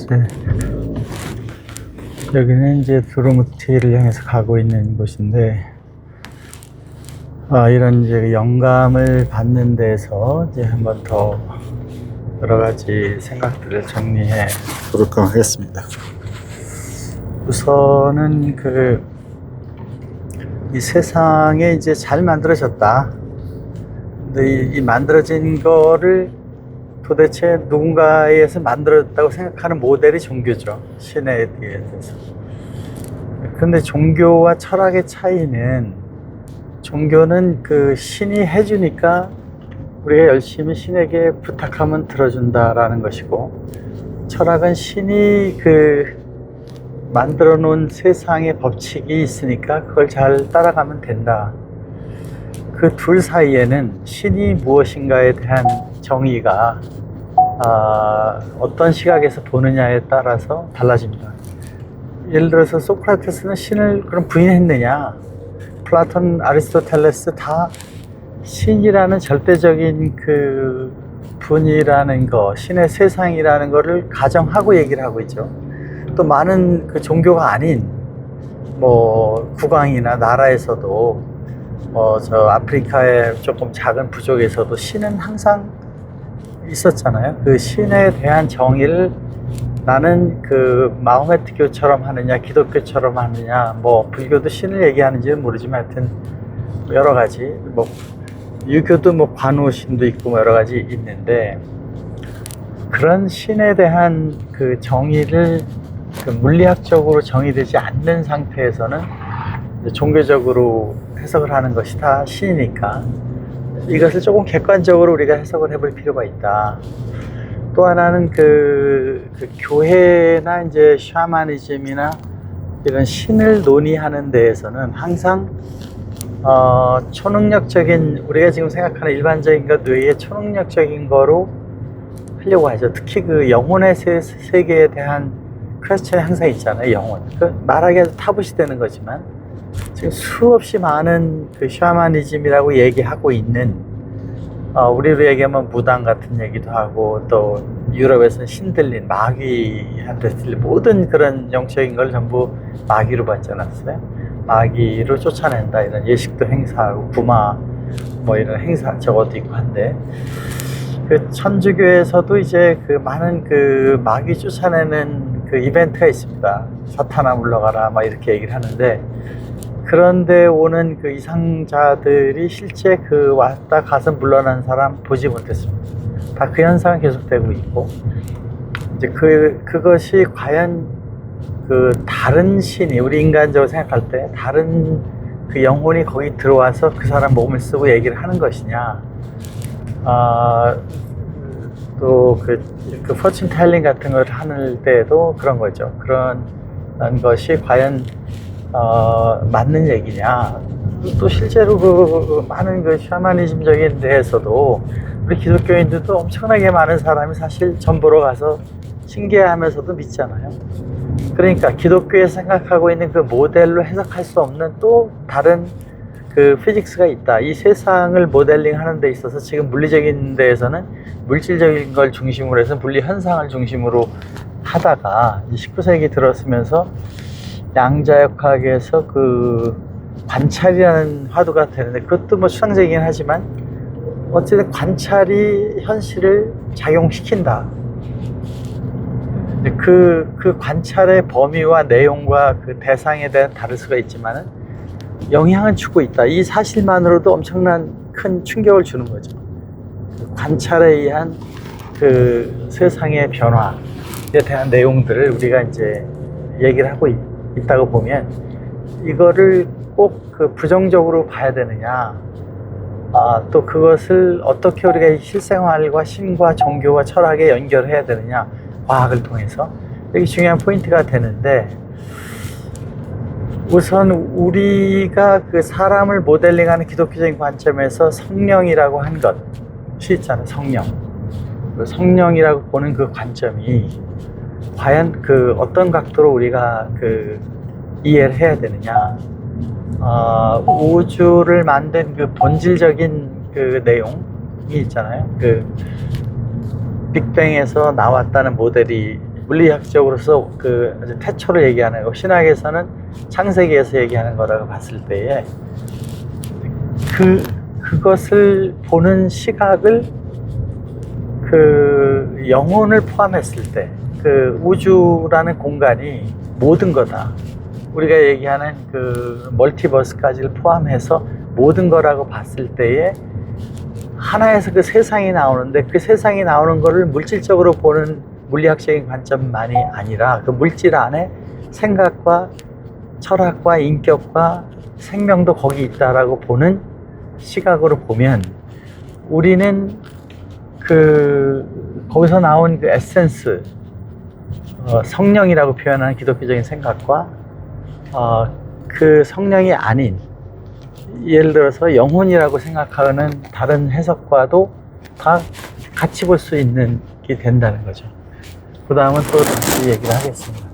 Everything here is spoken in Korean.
네. 여기는 이제 두루무티를 향해서 가고 있는 곳인데, 이런 이제 영감을 받는 데서 이제 한 번 더 여러 가지 생각들을 정리해 보도록 하겠습니다. 우선은 이 세상에 이제 잘 만들어졌다. 근데 이 만들어진 거를 도대체 누군가에서 만들었다고 생각하는 모델이 종교죠. 신에 대해서. 그런데 종교와 철학의 차이는, 종교는 신이 해주니까 우리가 열심히 신에게 부탁하면 들어준다라는 것이고, 철학은 신이 만들어 놓은 세상의 법칙이 있으니까 그걸 잘 따라가면 된다. 그 둘 사이에는 신이 무엇인가에 대한 정의가 어떤 시각에서 보느냐에 따라서 달라집니다. 예를 들어서 소크라테스는 신을 그럼 부인했느냐? 플라톤, 아리스토텔레스 다 신이라는 절대적인 분이라는 거, 신의 세상이라는 거를 가정하고 얘기를 하고 있죠. 또 많은 종교가 아닌 국왕이나 나라에서도 저 아프리카의 조금 작은 부족에서도 신은 항상 있었잖아요. 그 신에 대한 정의를 나는 마호메트교처럼 하느냐, 기독교처럼 하느냐, 불교도 신을 얘기하는지는 모르지만 하여튼 여러 가지, 유교도 관우신도 있고 여러 가지 있는데, 그런 신에 대한 정의를 물리학적으로 정의되지 않는 상태에서는 종교적으로 해석을 하는 것이 다 신이니까 이것을 조금 객관적으로 우리가 해석을 해볼 필요가 있다. 또 하나는 교회나 이제 샤머니즘이나 이런 신을 논의하는 데에서는 항상 초능력적인, 우리가 지금 생각하는 일반적인 것 외에 초능력적인 거로 하려고 하죠. 특히 영혼의 세계에 대한 퀘스천이 항상 있잖아요. 영혼. 말하기에도 타부시 되는 거지만 지금 수없이 많은 샤머니즘이라고 얘기하고 있는, 우리로 얘기하면 무당 같은 얘기도 하고, 또 유럽에서는 신들린, 마귀한테 들린 모든 그런 영적인 걸 전부 마귀로 받지 않았어요? 마귀로 쫓아낸다, 이런 예식도 행사하고 구마 이런 행사 저것도 있고 한데, 천주교에서도 이제 많은 마귀 쫓아내는 이벤트가 있습니다. 사탄아 물러가라 이렇게 얘기를 하는데, 그런데 오는 이상자들이 실제 왔다 가서 물러난 사람 보지 못했습니다. 다 그 현상은 계속되고 있고, 이제 그것이 과연 다른 신이, 우리 인간적으로 생각할 때 다른 영혼이 거기 들어와서 그 사람 몸을 쓰고 얘기를 하는 것이냐, 또 포춘 텔링 같은 걸 하는 때에도 그런 거죠. 그런 것이 과연 맞는 얘기냐. 또 실제로 많은 샤머니즘적인 데에서도 우리 기독교인들도 엄청나게 많은 사람이 사실 전 보러 가서 신기해하면서도 믿잖아요. 그러니까 기독교에서 생각하고 있는 모델로 해석할 수 없는 또 다른 피직스가 있다. 이 세상을 모델링 하는 데 있어서 지금 물리적인 데에서는 물질적인 걸 중심으로 해서 물리 현상을 중심으로 하다가 19세기 들어서면서 양자역학에서 관찰이라는 화두가 되는데, 그것도 추상적이긴 하지만 어쨌든 관찰이 현실을 작용시킨다. 그 관찰의 범위와 내용과 대상에 대한 다를 수가 있지만은 영향을 주고 있다. 이 사실만으로도 엄청난 큰 충격을 주는 거죠. 관찰에 의한 세상의 변화에 대한 내용들을 우리가 이제 얘기를 하고 있다고 보면, 이거를 꼭 부정적으로 봐야 되느냐, 또 그것을 어떻게 우리가 실생활과 신과 종교와 철학에 연결해야 되느냐, 과학을 통해서. 여기 중요한 포인트가 되는데, 우선 우리가 사람을 모델링하는 기독교적인 관점에서 성령이라고 한 것이 있잖아요. 성령이라고 보는 관점이 과연 어떤 각도로 우리가 이해를 해야 되느냐. 우주를 만든 본질적인 내용이 있잖아요. 빅뱅에서 나왔다는 모델이 물리학적으로서 그 아주 태초를 얘기하는 거고, 신학에서는 창세기에서 얘기하는 거라고 봤을 때에 그것을 보는 시각을 그 영혼을 포함했을 때 그 우주라는 공간이 모든 거다. 우리가 얘기하는 그 멀티버스까지를 포함해서 모든 거라고 봤을 때에 하나에서 그 세상이 나오는데, 그 세상이 나오는 거를 물질적으로 보는 물리학적인 관점만이 아니라 그 물질 안에 생각과 철학과 인격과 생명도 거기 있다라고 보는 시각으로 보면, 우리는 거기서 나온 그 에센스, 성령이라고 표현하는 기독교적인 생각과 그 성령이 아닌, 예를 들어서 영혼이라고 생각하는 다른 해석과도 다 같이 볼 수 있는 게 된다는 거죠. 그 다음은 또 다시 얘기를 하겠습니다.